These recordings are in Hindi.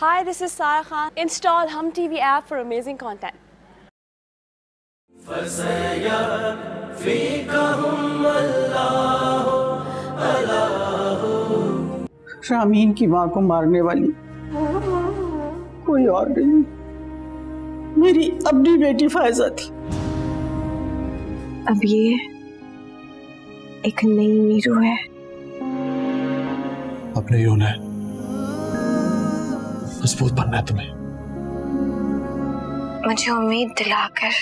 Hi, this is Sarah Khan. Install Hum TV app for amazing content. Ramin की माँ को मारने वाली कोई और नहीं, मेरी अपनी बेटी फायजा थी। अब ये एक नई नीरू है। अब नहीं होना है, मजबूत बनना है तुम्हें। मुझे उम्मीद दिलाकर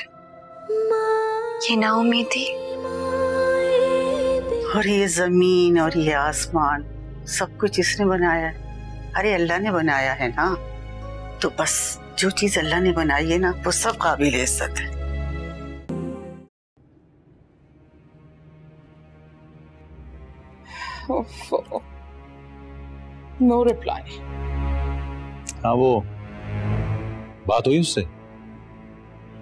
ये नाउम्मीदी। और ये जमीन और ये आसमान सब कुछ इसने बनाया है। अरे अल्लाह ने बनाया है ना, तो बस जो चीज अल्लाह ने बनाई है ना वो सब काबिल इज्जत है। No reply. हाँ, वो बात हुई उससे?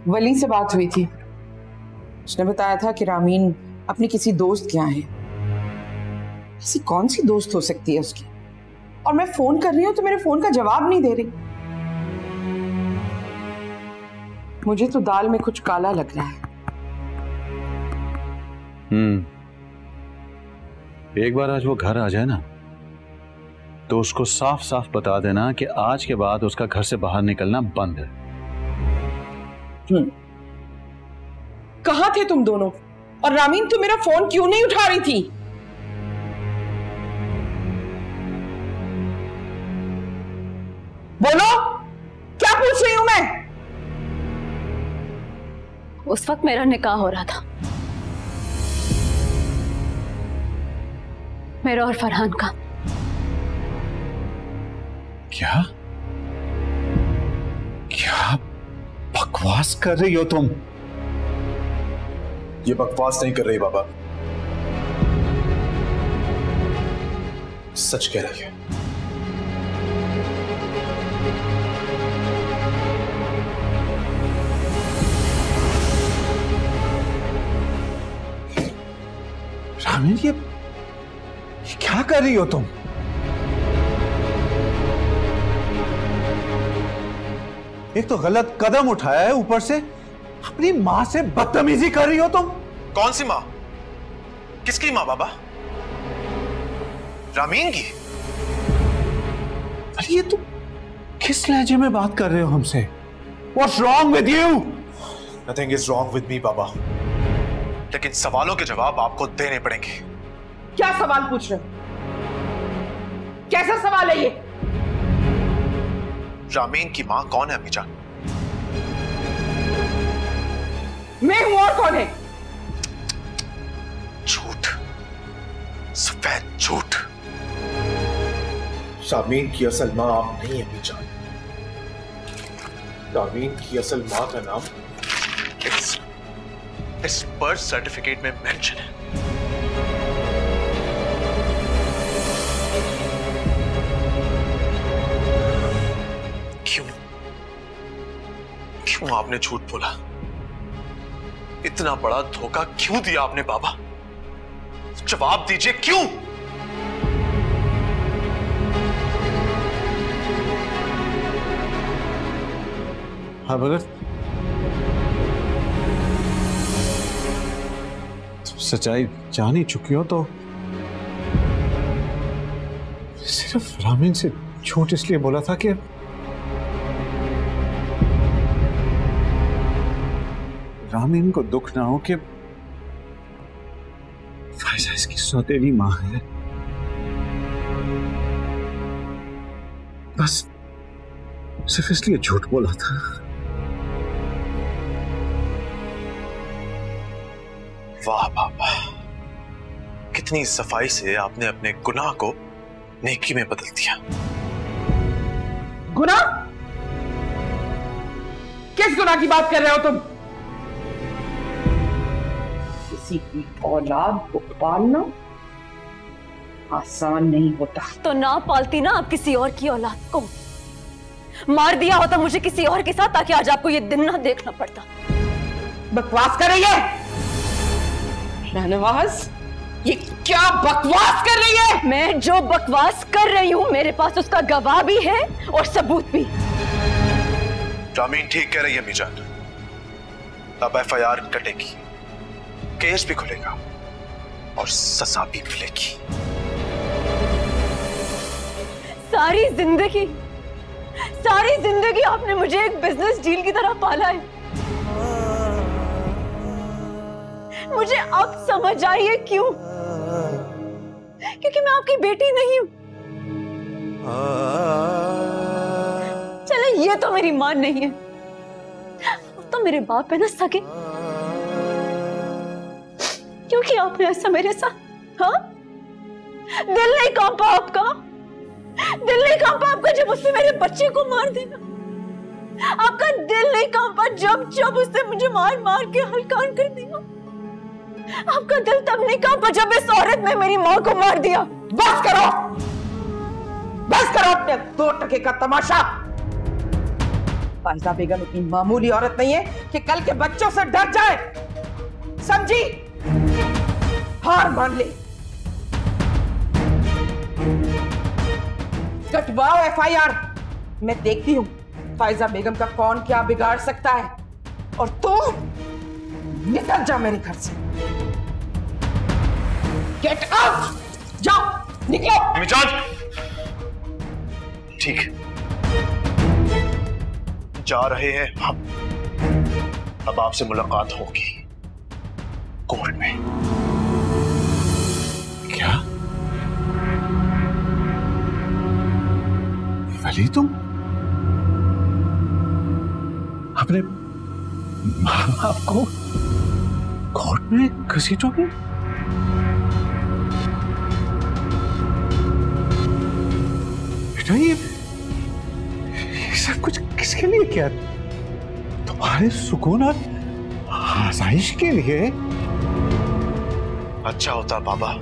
वली से बात हुई थी। उसने बताया था कि रामीन अपनी किसी दोस्त के यहाँ है। ऐसी कौन सी दोस्त हो सकती है उसकी? और मैं फोन कर रही हूँ तो मेरे फोन का जवाब नहीं दे रही। मुझे तो दाल में कुछ काला लग रहा है। एक बार आज वो घर आ जाए ना, तो उसको साफ साफ बता देना कि आज के बाद उसका घर से बाहर निकलना बंद है। कहाँ थे तुम दोनों? और रामीन तुम मेरा फोन क्यों नहीं उठा रही थी? बोलो, क्या पूछ रही हूं मैं? उस वक्त मेरा निकाह हो रहा था, मेरा और फरहान का। क्या क्या बकवास कर रही हो तुम? ये बकवास नहीं कर रही बाबा, सच कह रही है। रामीन, ये क्या कर रही हो तुम? एक तो गलत कदम उठाया है, ऊपर से अपनी मां से बदतमीजी कर रही हो तुम। कौन सी मां? किसकी मां बाबा? रामीन की? अरे ये तुम किस लहजे में बात कर रहे हो हमसे? What's wrong with you? Nothing is wrong with me बाबा, लेकिन सवालों के जवाब आपको देने पड़ेंगे। क्या सवाल पूछ रहे हो? कैसा सवाल है ये? रामीन की मां कौन है अम्मी जान? मैं हूं, और कौन है? झूठ, सफेद झूठ। रामीन की असल मां आप नहीं अम्मी जान। रामीन की असल मां का नाम इस बर्थ सर्टिफिकेट में मेंशन है। क्यों आपने झूठ बोला? इतना बड़ा धोखा क्यों दिया आपने बाबा? जवाब दीजिए, क्यों? अब अगर तुम सच्चाई जान ही चुकी हो तो सिर्फ रामीन से झूठ इसलिए बोला था कि रामीन को दुख ना हो कि फायजा इसकी सौतेली मां है। बस सिर्फ इसलिए झूठ बोला था। वाह बाबा, कितनी सफाई से आपने अपने गुनाह को नेकी में बदल दिया। गुनाह? किस गुनाह की बात कर रहे हो तुम? किसी की औलाद को पालना आसान नहीं होता। तो ना पालती ना आप किसी और की औलाद को। मार दिया होता मुझे किसी और के साथ, ताकि आज आपको ये दिन ना देखना पड़ता। बकवास कर रही है शाहनवाज, ये क्या बकवास कर रही है? मैं जो बकवास कर रही हूँ मेरे पास उसका गवाह भी है और सबूत भी। रामीन ठीक कह रही है मीजान, अब एफआईआर कटेगी, केस भी खुलेगा और सजा भी मिलेगी। सारी जिंदगी आपने मुझे एक बिजनेस डील की तरह पाला है। मुझे अब समझ आई है क्यों, क्योंकि मैं आपकी बेटी नहीं हूं। चले ये तो मेरी मां नहीं है, तो मेरे बाप है ना सगे। क्यों किया आपने ऐसा मेरे साथ? हाँ, दिल नहीं कांपा आपका? दिल नहीं कांपा आपका जब उसने मेरे बच्चे को मार दिया? आपका दिल नहीं कांपा जब जब उसने मुझे मार मार के हलकान कर दिया? आपका दिल तब नहीं कांपा जब इस औरत ने मेरी मां को मार दिया? बस करो अपने 2 टके का तमाशा। फायजा बेगम इतनी मामूली औरत नहीं है कि कल के बच्चों से डर जाए, समझी? हार मान ले। कटवाओ एफआईआर, मैं देखती हूं फायजा बेगम का कौन क्या बिगाड़ सकता है। और तू निकल जा मेरे घर से। गेट आउट, जाओ, निकलो। मीजान ठीक है, जा रहे हैं हम। अब आपसे मुलाकात होगी कोर्ट में। क्या वली, तुम अपने माँ बाप को कोर्ट में घसीटोगे? बेटा ये सब कुछ किसके लिए किया? तुम्हारे सुकून और आसाइश के लिए। अच्छा होता बाबा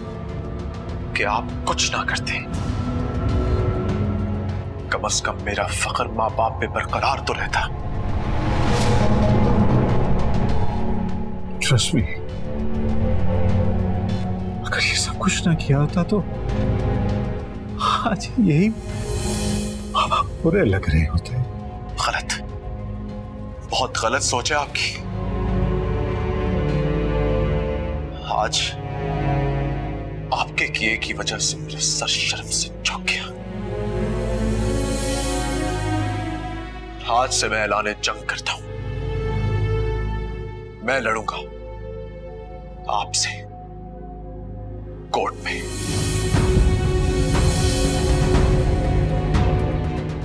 कि आप कुछ ना करते, कम से कम मेरा फख्र माँ बाप पे बरकरार तो रहता। ट्रस्ट मी, अगर ये सब कुछ ना किया होता तो आज यही माँ बाप बुरे लग रहे होते। गलत, बहुत गलत सोच है आपकी। आज आपके किए की वजह से मेरे सर शर्म से झुक गया। आज से मैं ऐलान जंग करता हूं। मैं लड़ूंगा आपसे कोर्ट में।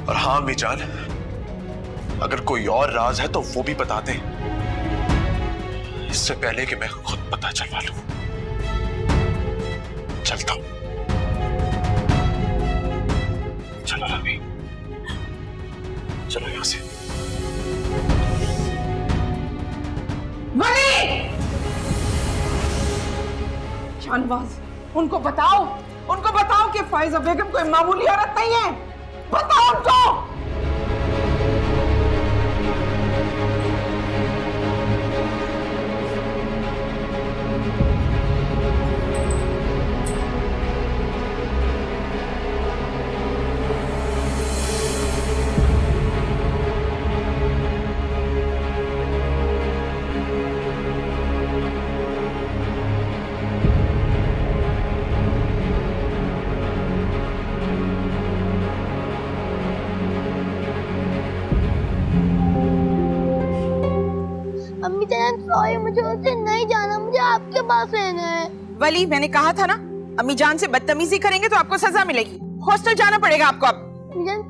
और हाँ मीजान, अगर कोई और राज है तो वो भी बता दें, इससे पहले कि मैं खुद पता चलवा लूं। चलता हूं। चलो रवि, चलो यहां से। वली! शाहनवाज, उनको बताओ कि फायजा बेगम कोई मामूली औरत नहीं है। बताओ उनको। अम्मी जान सॉरी, मुझे उससे नहीं जाना, मुझे आपके पास रहना है। वली, मैंने कहा था ना, अम्मी जान से बदतमीजी करेंगे तो आपको सजा मिलेगी। हॉस्टल जाना पड़ेगा आपको अब।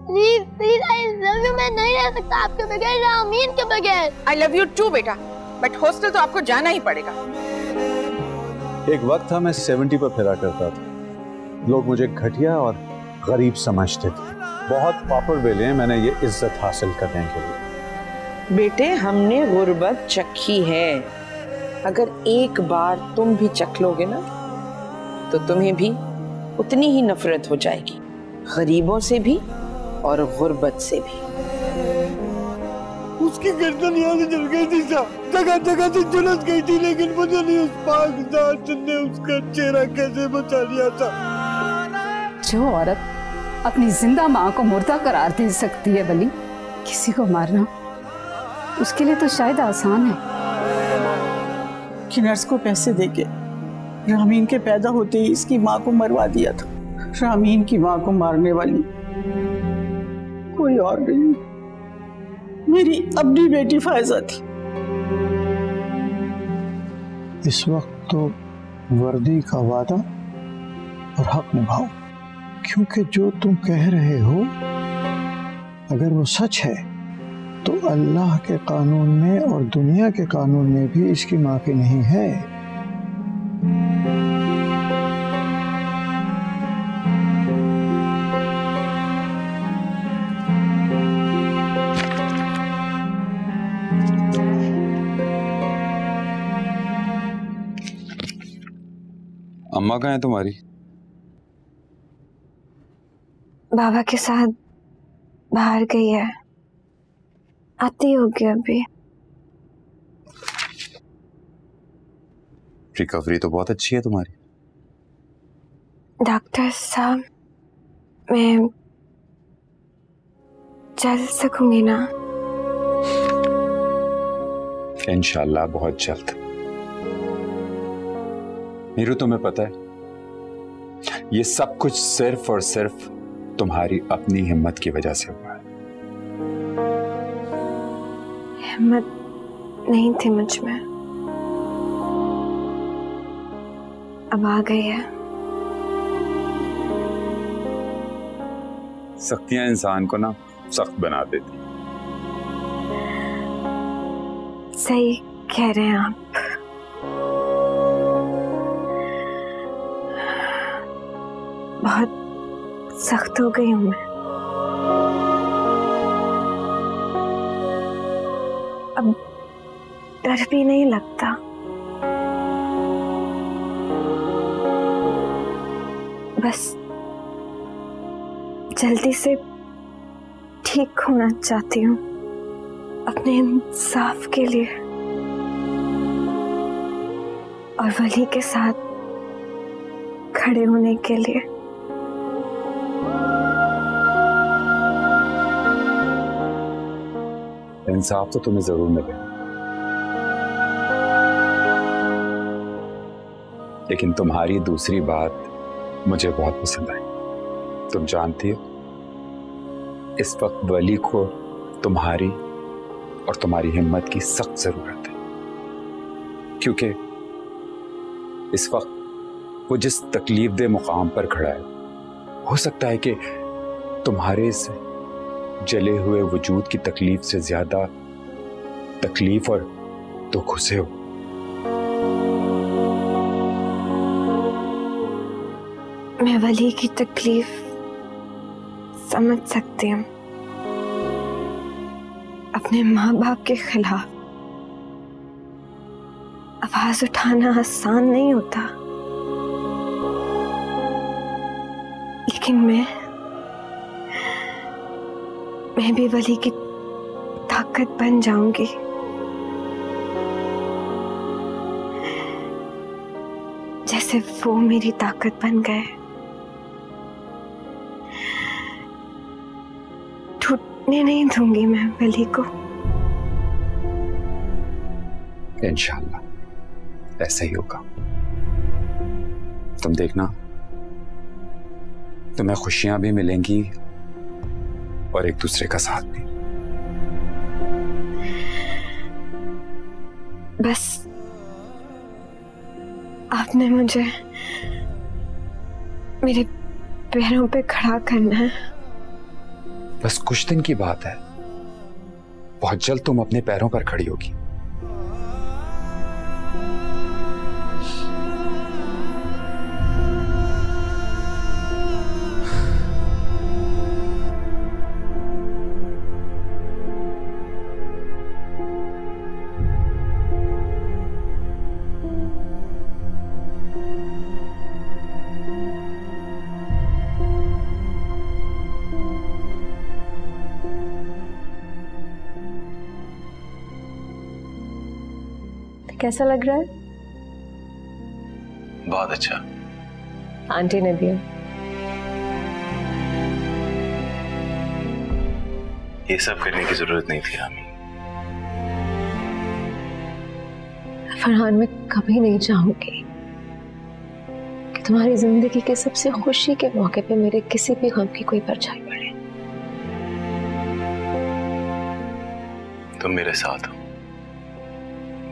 Please please, I love you. मैं नहीं रह सकता आपके बगैर, रामीन के बगैर। आई लव यू टू बेटा, बट हॉस्टल तो आपको जाना ही पड़ेगा। एक वक्त था मैं 70 पर फिरा करता था। लोग मुझे घटिया और गरीब समझते थे। बहुत पापड़ बेले हैं मैंने ये इज्जत हासिल करने के लिए। बेटे, हमने गुर्बत चखी है। अगर एक बार तुम भी चख लोगे ना तो तुम्हें भी उतनी ही नफरत हो जाएगी, गरीबों से भी और गुर्बत से भी। उसकी गर्दन यहाँ से जल गई थी साहब, जगह जगह से झुलस गई थी, लेकिन मुझे नहीं उस पाक जात ने उसका चेहरा कैसे बचा लिया था। जो औरत अपनी जिंदा माँ को मुर्दा करार दे सकती है वली, किसी को मारना उसके लिए तो शायद आसान है। कि नर्स को पैसे देके रामीन के पैदा होते ही इसकी माँ को मरवा दिया था। रामीन की माँ को मारने वाली कोई और नहीं, मेरी अपनी बेटी फायजा थी। इस वक्त तो वर्दी का वादा और हक निभाओ, क्योंकि जो तुम कह रहे हो अगर वो सच है तो अल्लाह के कानून में और दुनिया के कानून में भी इसकी माफी नहीं है। अम्मा कहाँ है तुम्हारी? बाबा के साथ बाहर गई है, आती होगी अभी। रिकवरी तो बहुत अच्छी है तुम्हारी। डॉक्टर साहब, मैं चल सकूंगी ना? इंशाल्लाह बहुत जल्द। मीरू, तुम्हें पता है ये सब कुछ सिर्फ और सिर्फ तुम्हारी अपनी हिम्मत की वजह से हुआ है। हिम्मत नहीं थी मुझ में, अब आ गई है। सख्तियां इंसान को ना सख्त बना देती। सही कह रहे हैं आप। बहुत सख्त हो गई हूं मैं। अब डर भी नहीं लगता। बस जल्दी से ठीक होना चाहती हूँ, अपने इंसाफ के लिए और वली के साथ खड़े होने के लिए। इंसाफ तो तुम्हें जरूर मिले, लेकिन तुम्हारी दूसरी बात मुझे बहुत पसंद आई। तुम जानती हो इस वक्त वली को तुम्हारी और तुम्हारी हिम्मत की सख्त जरूरत है, क्योंकि इस वक्त वो जिस तकलीफ दे मुकाम पर खड़ा है, हो सकता है कि तुम्हारे इस जले हुए वजूद की तकलीफ से ज्यादा तकलीफ और दुख उसे हो। मैं वली की तकलीफ समझ सकती हूँ। अपने माँ बाप के खिलाफ आवाज उठाना आसान नहीं होता, लेकिन मैं भी वली की ताकत बन जाऊंगी। जैसे वो मेरी ताकत बन गए। टूटने नहीं दूंगी मैं वली को। इंशाल्लाह ऐसा ही होगा। तुम देखना, तुम्हें खुशियां भी मिलेंगी और एक दूसरे का साथ भी। बस आपने मुझे मेरे पैरों पे खड़ा करना है। बस कुछ दिन की बात है, बहुत जल्द तुम अपने पैरों पर खड़ी होगी। कैसा लग रहा है? बहुत अच्छा। आंटी ने भी। ये सब करने की जरूरत नहीं थी रामी। फरहान, मैं कभी नहीं चाहूंगी कि तुम्हारी जिंदगी के सबसे खुशी के मौके पे मेरे किसी भी गम की कोई परछाई पड़े। तुम मेरे साथ हो,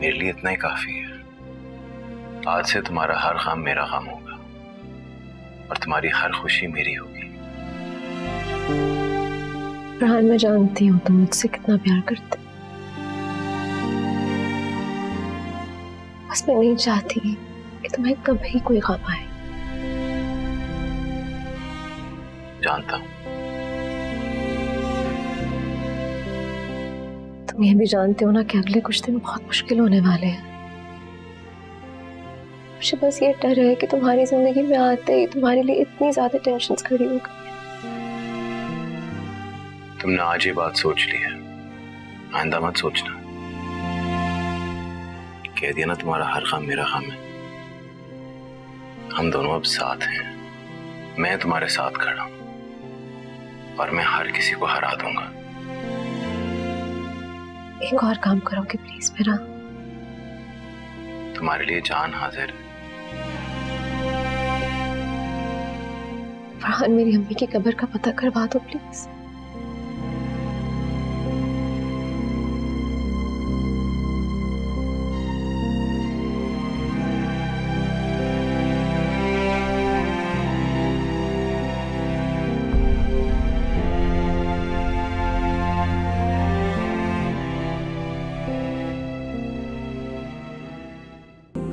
मेरे लिए इतना ही काफी है। आज से तुम्हारा हर गम मेरा गम होगा और तुम्हारी हर खुशी मेरी होगी। फरहान, मैं जानती हूँ तुम मुझसे कितना प्यार करते, बस मैं नहीं चाहती कि तुम्हें कभी कोई गम आए। जानता हूं। तुम ये भी जानते हो ना कि अगले कुछ दिन बहुत मुश्किल होने वाले हैं। मुझे बस ये डर है कि तुम्हारी जिंदगी में आते ही तुम्हारे लिए इतनी ज्यादा टेंशन्स खड़ी हो गई। तुमने आज ये बात सोच ली है, आइंदा मत सोचना। कह दिया ना, तुम्हारा हर गम मेरा गम है। हम दोनों अब साथ हैं। मैं तुम्हारे साथ खड़ा हूं और मैं हर किसी को हरा दूंगा। एक और काम करोगे प्लीज मेरा? तुम्हारे लिए जान हाजिर है। फरहान, मेरी अम्मी की कब्र का पता करवा दो प्लीज।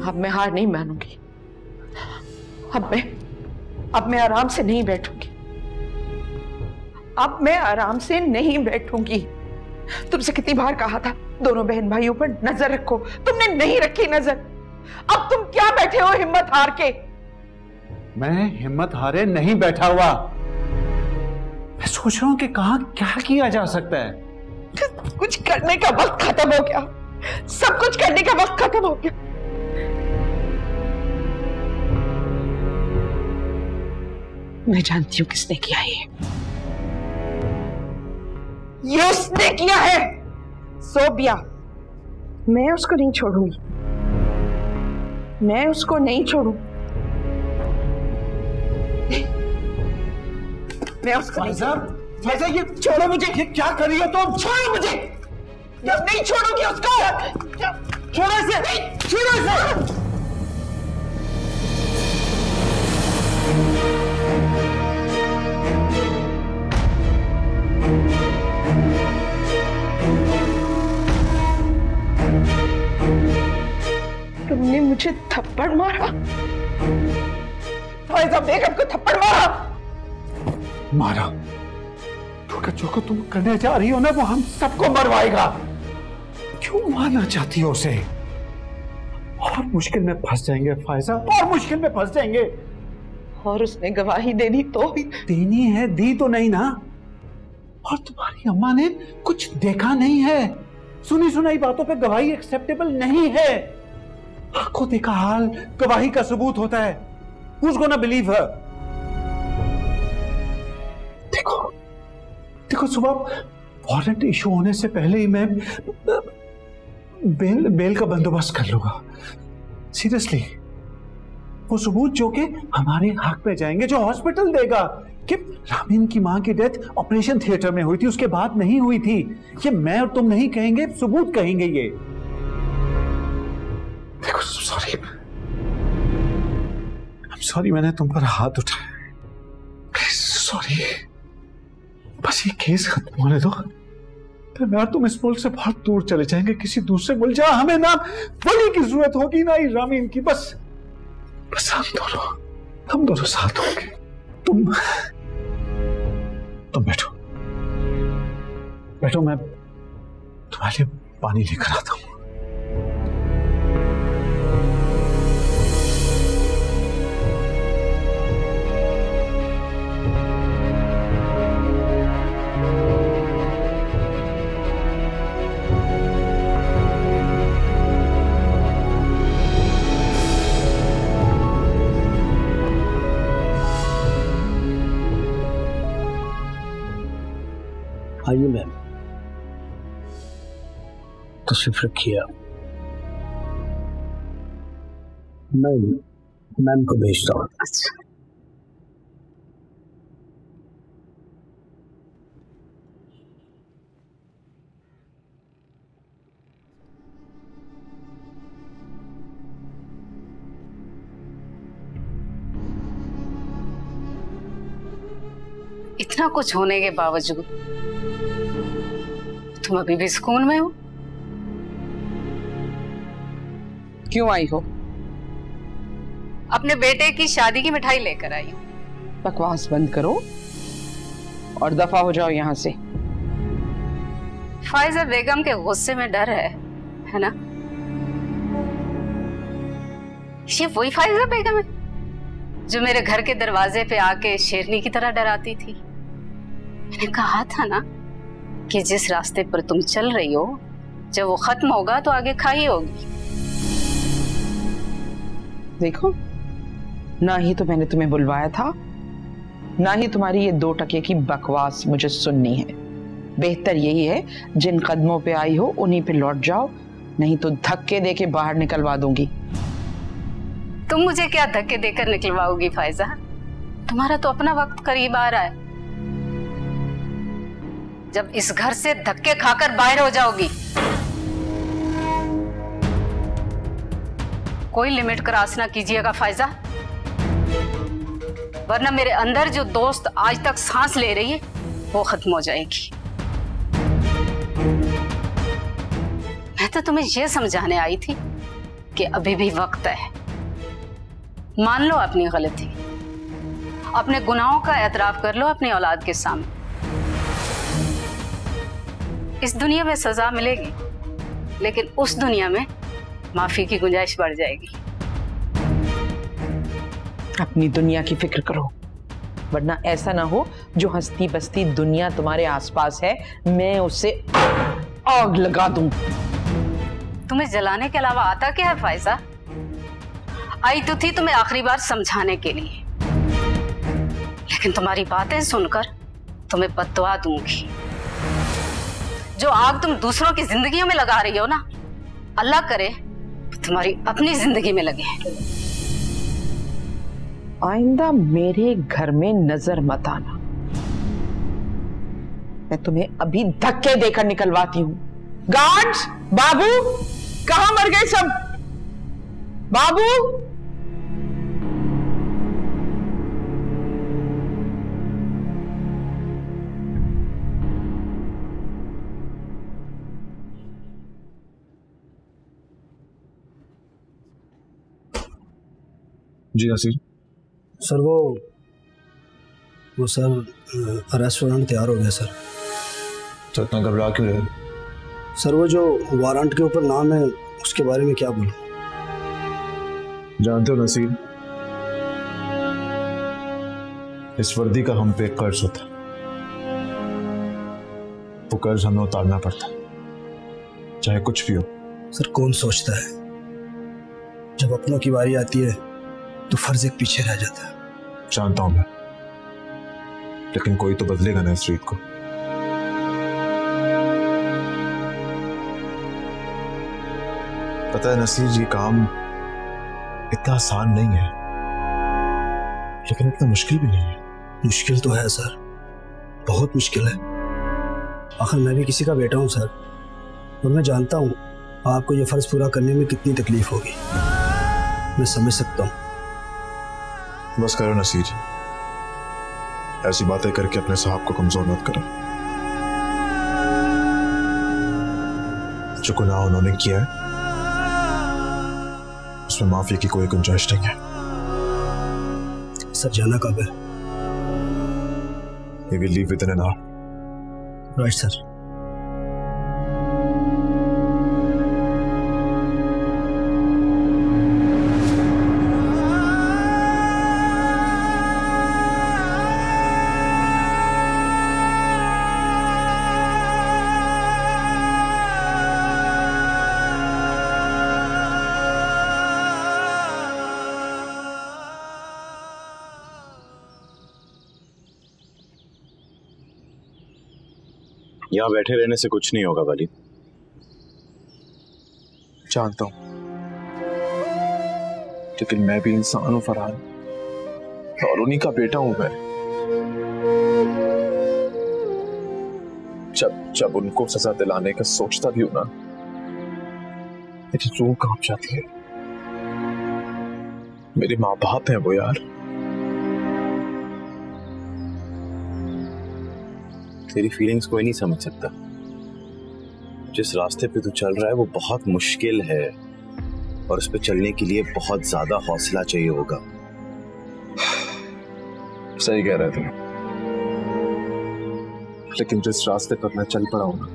अब मैं हार नहीं मानूंगी। अब मैं आराम से नहीं बैठूंगी। अब मैं आराम से नहीं बैठूंगी। तुमसे कितनी बार कहा था दोनों बहन भाइयों पर नजर रखो, तुमने नहीं रखी नजर। अब तुम क्या बैठे हो हिम्मत हार के? मैं हिम्मत हारे नहीं बैठा हुआ। मैं सोच रहा हूं कि कहां क्या किया जा सकता है। कुछ करने का वक्त खत्म हो गया। सब कुछ करने का वक्त खत्म हो गया। मैं जानती हूं किसने किया ये उसने किया है। सोबिया, मैं उसको नहीं छोड़ूंगी। मैं उसको नहीं छोड़ू। मैं उसको नहीं वैसे ये छोड़ो मुझे। ये क्या कर रही हो तुम? छोड़ो मुझे। जब नहीं छोड़ोगी उसको। छोड़ो इसे, छोड़ो इसे। तुमने मुझे थप्पड़ मारा। फायजा बेगम को थप्पड़ मारा। जो को तुम करने जा रही हो ना, वो हम सबको मरवाएगा। क्यों मारना चाहती हो उसे? और मुश्किल में फंस जाएंगे फायजा, और मुश्किल में फंस जाएंगे। और उसने गवाही देनी तो देनी है, दी तो नहीं ना। और तुम्हारी अम्मा ने कुछ देखा नहीं है। सुनी सुनाई बातों पे गवाही एक्सेप्टेबल नहीं है। आंखों देखा हाल गवाही का सबूत होता है। Who's gonna believe her? देखो सुबह वारंट इशू होने से पहले ही मैं बेल का बंदोबस्त कर लूंगा। सीरियसली, वो सबूत जो कि हमारे हक में जाएंगे, जो हॉस्पिटल देगा कि रामीन की मां की डेथ ऑपरेशन थिएटर में हुई थी, उसके बाद नहीं हुई थी। ये मैं और तुम नहीं कहेंगे, सबूत कहेंगे ये। देखो सॉरी मैंने तुम पर हाथ उठाया। सॉरी। बस ये केस खत्म होने दो, तो मैं और तुम इस मुल्क से बहुत दूर चले जाएंगे, किसी दूसरे मुल्क जहां हमें ना वली की जरूरत होगी ना ही रामीन की। बस हम दोनों साथ होंगे। तुम बैठो, मैं तुम्हारे लिए पानी लेकर आता हूं। आइए मैम, तशरीफ रखिए आप। मैं मैम को भेजता हूँ। अच्छा इतना कुछ होने के बावजूद तुम अभी भी सुकून में हो? क्यों आई हो? अपने बेटे की शादी की मिठाई लेकर आई हूँ। बकवास बंद करो और दफा हो जाओ यहाँ से। फाइजा बेगम के गुस्से में डर है ना? ये वही फाइजा बेगम है जो मेरे घर के दरवाजे पे आके शेरनी की तरह डराती थी। मैंने कहा था ना कि जिस रास्ते पर तुम चल रही हो, जब वो खत्म होगा तो आगे खाई होगी। देखो, ना ही तो मैंने तुम्हें बुलवाया था, ना ही तुम्हारी ये 2 टके की बकवास मुझे सुननी है। बेहतर यही है जिन कदमों पे आई हो उन्हीं पे लौट जाओ, नहीं तो धक्के देके बाहर निकलवा दूंगी। तुम मुझे क्या धक्के देकर निकलवाओगी फाइजा? तुम्हारा तो अपना वक्त करीब आ रहा है, जब इस घर से धक्के खाकर बाहर हो जाओगी। कोई लिमिट क्रॉस ना कीजिएगा फाइजा, वरना मेरे अंदर जो दोस्त आज तक सांस ले रही है वो खत्म हो जाएगी। मैं तो तुम्हें यह समझाने आई थी कि अभी भी वक्त है। मान लो अपनी गलती, अपने गुनाहों का एतराफ कर लो अपनी औलाद के सामने। इस दुनिया में सजा मिलेगी, लेकिन उस दुनिया में माफी की गुंजाइश बढ़ जाएगी। अपनी दुनिया की फिक्र करो, वरना ऐसा ना हो जो हंसती बसती दुनिया तुम्हारे आसपास है मैं उसे आग लगा दूं। तुम्हें जलाने के अलावा आता क्या है फाइजा? आई तो थी तुम्हें आखिरी बार समझाने के लिए, लेकिन तुम्हारी बातें सुनकर तुम्हें बद्दुआ दूंगी। जो आग तुम दूसरों की जिंदगियों में लगा रही हो ना, अल्लाह करे तुम्हारी अपनी जिंदगी में लगे। आइंदा मेरे घर में नजर मत आना, मैं तुम्हें अभी धक्के देकर निकलवाती हूँ। गार्ड्स, बाबू, कहां मर गए सब? बाबू, जी नसीर। सर वो सर अरेस्ट वारंट तैयार हो गया सर। तो इतना घबरा क्यों रहे? सर वो जो वारंट के ऊपर नाम है उसके बारे में क्या बोलूं? जानते हो नसीर, इस वर्दी का हम पे एक कर्ज होता है, वो कर्ज हमें उतारना पड़ता है, चाहे कुछ भी हो। सर कौन सोचता है जब अपनों की बारी आती है तो फर्ज एक पीछे रह जाता है। जानता हूं मैं, लेकिन कोई तो बदलेगा ना इस रीत को। पता है नसीर, ये काम इतना आसान नहीं है, लेकिन इतना मुश्किल भी नहीं है। मुश्किल तो है सर, बहुत मुश्किल है। आखिर मैं भी किसी का बेटा हूं सर, और मैं जानता हूं आपको ये फर्ज पूरा करने में कितनी तकलीफ होगी। मैं समझ सकता हूं। बस करो नसीर, ऐसी बातें करके अपने साहब को कमजोर मत करो। जो गुनाह उन्होंने किया है उसमें माफी की कोई गुंजाइश नहीं है। सर जाना कब है? We will leave within an hour. Right sir. यहाँ बैठे रहने से कुछ नहीं होगा वली। जानता हूं, लेकिन मैं भी इंसान हूं फरहान, और उन्हीं का बेटा हूं मैं। जब उनको सजा दिलाने का सोचता भी हूं ना, मेरी रूह कांप जाती है। मेरे माँ बाप हैं वो यार। तेरी फीलिंग्स कोई नहीं समझ सकता। जिस रास्ते पे तू चल रहा है वो बहुत मुश्किल है, और उस पे चलने के लिए बहुत ज्यादा हौसला चाहिए होगा। सही कह रहे थे, लेकिन जिस रास्ते पर मैं चल पड़ा हूं ना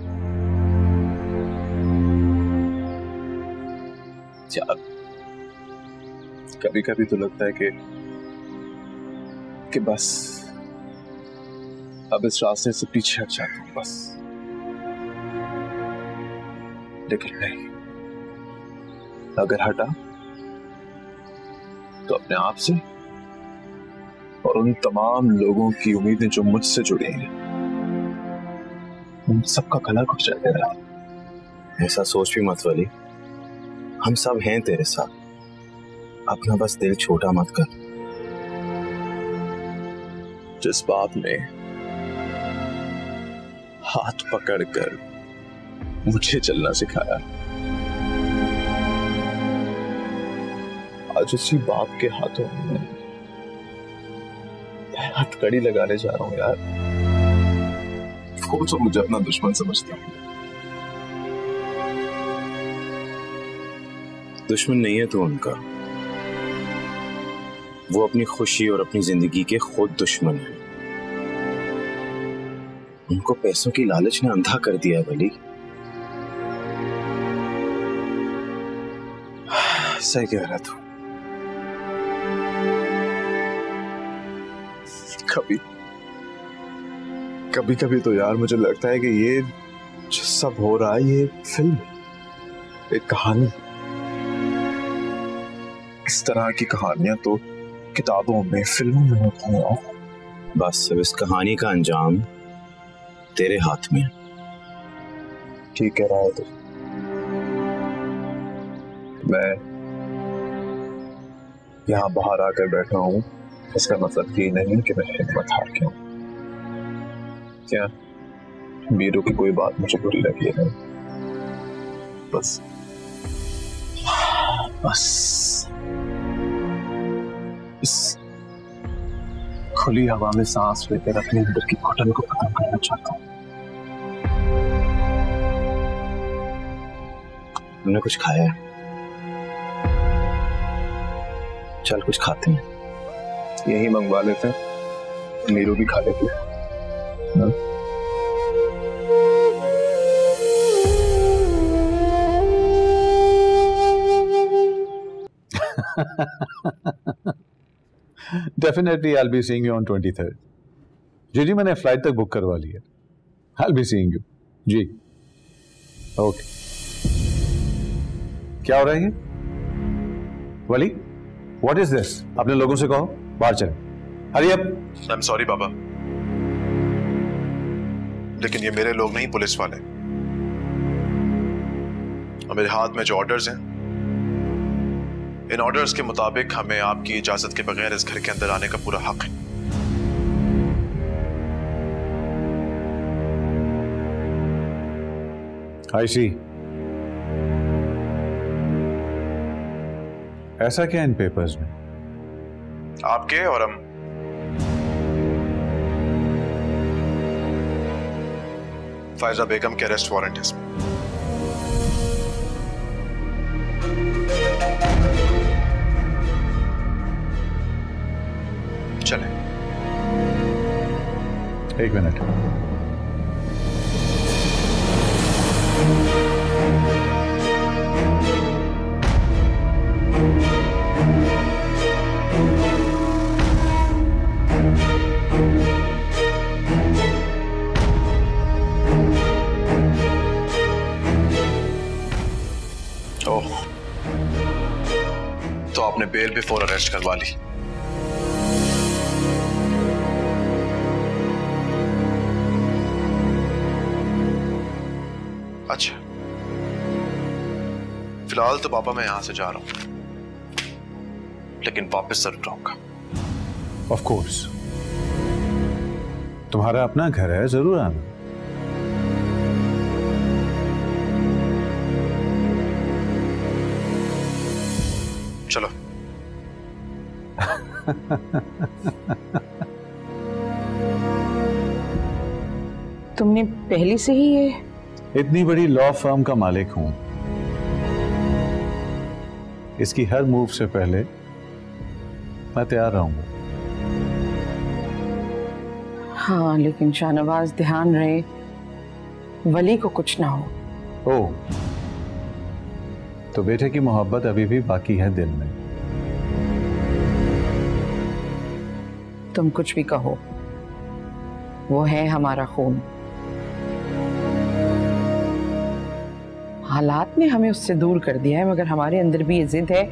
यार, कभी कभी तो लगता है कि बस अब इस रास्ते से पीछे हट जाता हूं बस। लेकिन नहीं, अगर हटा तो अपने आप से और उन तमाम लोगों की उम्मीदें जो मुझसे जुड़ी हैं, उन सबका गला घुट जाएगा। ऐसा सोच भी मत वली, हम सब हैं तेरे साथ। अपना बस दिल छोटा मत कर। जिस बाप ने हाथ पकड़कर मुझे चलना सिखाया, आज उसी बाप के हाथों में हथकड़ी लगाने जा रहा हूं यार। वो तो मुझे अपना दुश्मन समझता है। दुश्मन नहीं है तो उनका, वो अपनी खुशी और अपनी जिंदगी के खुद दुश्मन है। उनको पैसों की लालच ने अंधा कर दिया है वली। सही कह रहा तू। कभी कभी तो यार मुझे लगता है कि ये जो सब हो रहा है ये फिल्म, एक कहानी। इस तरह की कहानियां तो किताबों में, फिल्मों में होती हैं। बस अब इस कहानी का अंजाम तेरे हाथ में। ठीक कह रहा है तू। मैं यहाँ बाहर आकर बैठा हूँ, इसका मतलब ये नहीं कि मैं हिम्मत हार गया हूँ। क्या मीरू की कोई बात मुझे बुरी लगी है? बस इस खुली हवा में सांस लेकर अपने अंदर की घुटन को खत्म करना चाहता हूँ। तुमने कुछ खाया है? चल कुछ खाते हैं। यही मंगवा लेते हैं, मीरू भी खा लेती है। Definitely I'll be seeing you on 23rd. जी मैंने फ्लाइट तक बुक करवा ली है। I'll be seeing you. जी ओके। क्या हो रहा है ये? वली, what is this? अपने लोगों से कहो बाहर चलें। Hurry up. I'm sorry बाबा, लेकिन ये मेरे लोग नहीं, पुलिस वाले। और मेरे हाथ में जो ऑर्डर्स हैं, इन ऑर्डर्स के मुताबिक हमें आपकी इजाजत के बगैर इस घर के अंदर आने का पूरा हक है। I see. ऐसा क्या इन पेपर्स में? आपके और हम फायजा बेगम के अरेस्ट वारंट है इसमें। चलें। एक मिनट। ओह, तो आपने बेल बिफोर अरेस्ट करवा ली। अच्छा, फिलहाल तो पापा मैं यहां से जा रहा हूं, लेकिन वापस जरूर आऊंगा। ऑफ कोर्स, तुम्हारा अपना घर है, जरूर आना। चलो। तुमने पहले से ही ये इतनी बड़ी लॉ फर्म का मालिक हूं, इसकी हर मूव से पहले मैं तैयार रहूंगा। हाँ, लेकिन शाहनवाज ध्यान रहे वली को कुछ ना हो। ओह, तो बेटे की मोहब्बत अभी भी बाकी है दिल में। तुम कुछ भी कहो, वो है हमारा खून। हालात ने हमें उससे दूर कर दिया है, मगर हमारे अंदर भी ये जिद है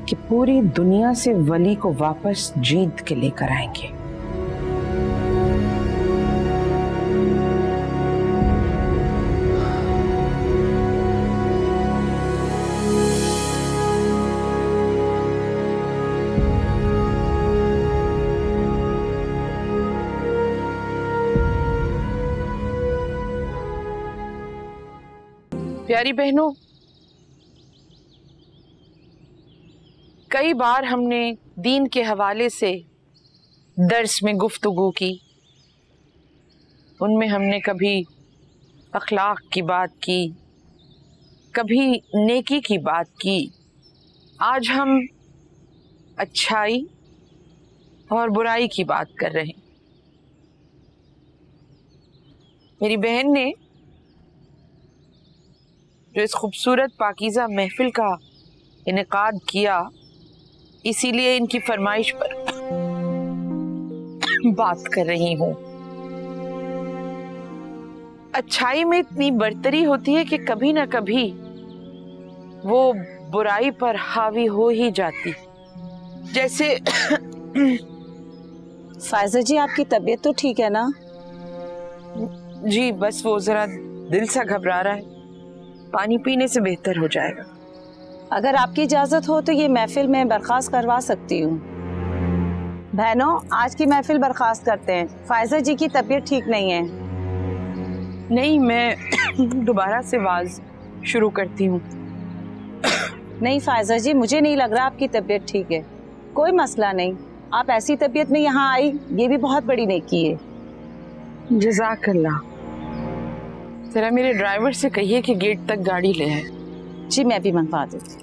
कि पूरी दुनिया से वली को वापस जीत के लेकर आएंगे। प्यारी बहनों, कई बार हमने दीन के हवाले से दर्स में गुफ्तगू की। उनमें हमने कभी अखलाक की बात की, कभी नेकी की बात की। आज हम अच्छाई और बुराई की बात कर रहे हैं। मेरी बहन ने जो इस खूबसूरत पाकीज़ा महफिल का इनेकाद किया, इसीलिए इनकी फरमाइश पर बात कर रही हूं। अच्छाई में इतनी बरतरी होती है कि कभी ना कभी वो बुराई पर हावी हो ही जाती। जैसे फायजा जी, आपकी तबीयत तो ठीक है ना? जी, बस वो जरा दिल सा घबरा रहा है, पानी पीने से बेहतर हो जाएगा। अगर आपकी इजाजत हो तो ये महफिल में बर्खास्त करवा सकती हूँ। बहनों, आज की महफिल बर्खास्त करते हैं। फायजा जी की तबीयत ठीक नहीं है। नहीं, मैं दोबारा से वाज शुरू करती हूँ। नहीं फायजा जी, मुझे नहीं लग रहा आपकी तबीयत ठीक है। कोई मसला नहीं, आप ऐसी तबीयत में यहाँ आई, ये भी बहुत बड़ी नेकी है। जज़ाकल्लाह। जरा मेरे ड्राइवर से कहिए कि गेट तक गाड़ी ले आए। जी, मैं भी मंगवा देती।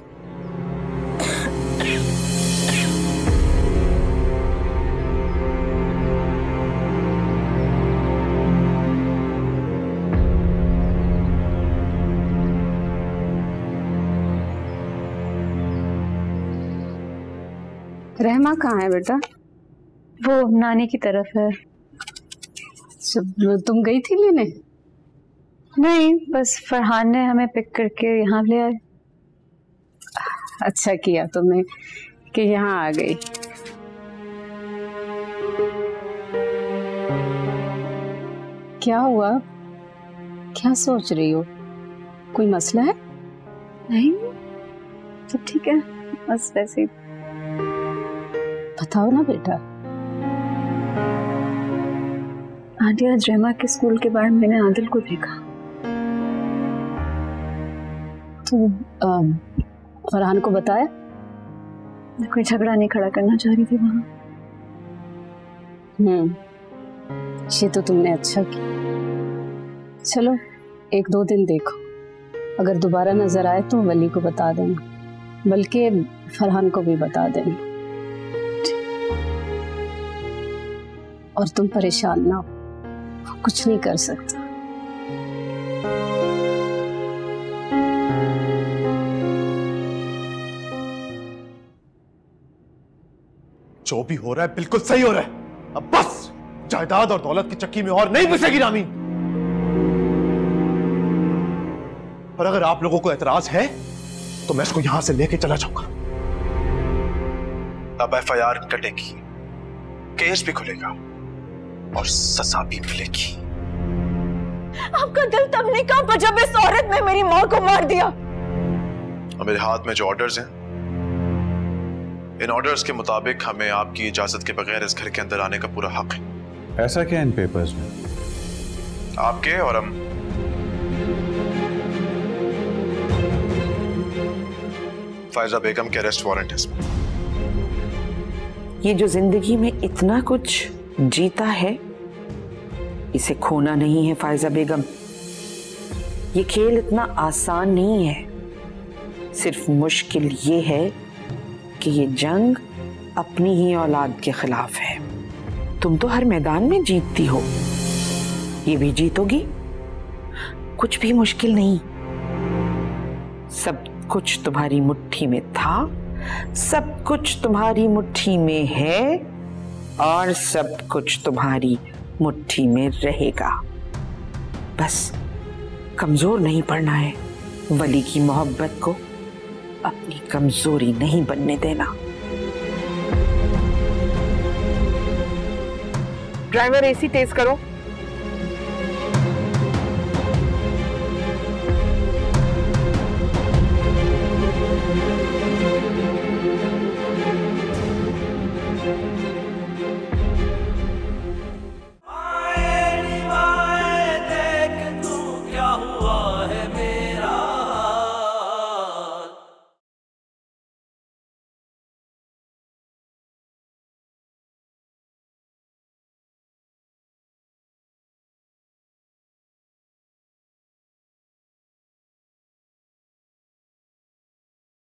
रहमा कहाँ है बेटा? वो नानी की तरफ है। तुम गई थी लेने? नहीं, बस फरहान ने हमें पिक करके यहाँ ले आए। अच्छा किया तुमने कि यहाँ आ गई। क्या हुआ? क्या सोच रही हो? कोई मसला है? नहीं, सब ठीक है, बस वैसे। बताओ ना बेटा। आंटी, आज रहमा के स्कूल के बाहर मैंने आदिल को देखा। तो फरहान को बताया? मैं कोई झगड़ा नहीं खड़ा करना चाह रही थी वहां। ये तो तुमने अच्छा किया। चलो 1-2 दिन देखो, अगर दोबारा नजर आए तो वली को बता देना, बल्कि फरहान को भी बता देना। और तुम परेशान ना हो, वो कुछ नहीं कर सकता। जो भी हो रहा है बिल्कुल सही हो रहा है। अब बस जायदाद और दौलत की चक्की में और नहीं घुसेगी रामीन। और अगर आप लोगों को एतराज है तो मैं इसको यहां से लेके चला जाऊंगा। अब FIR कटेगी, केस भी खुलेगा और सजा भी मिलेगी। आपका दिल तब नहीं कांपा जब इस औरत ने मेरी माँ को मार दिया। और मेरे हाथ में जो ऑर्डर्स हैं, इन ऑर्डर्स के मुताबिक हमें आपकी इजाजत के बगैर इस घर के अंदर आने का पूरा हक है। ऐसा क्या इन पेपर्स में? आपके और हम फायजा बेगम के अरेस्ट वारंट है इसमें। ये जो जिंदगी में इतना कुछ जीता है, इसे खोना नहीं है फायजा बेगम। ये खेल इतना आसान नहीं है। सिर्फ मुश्किल ये है कि ये जंग अपनी ही औलाद के खिलाफ है। तुम तो हर मैदान में जीतती हो, ये भी जीतोगी। कुछ भी मुश्किल नहीं। सब कुछ तुम्हारी मुट्ठी में था, सब कुछ तुम्हारी मुट्ठी में है और सब कुछ तुम्हारी मुट्ठी में रहेगा। बस कमजोर नहीं पड़ना है। वली की मोहब्बत को अपनी कमजोरी नहीं बनने देना। ड्राइवर एसी तेज करो।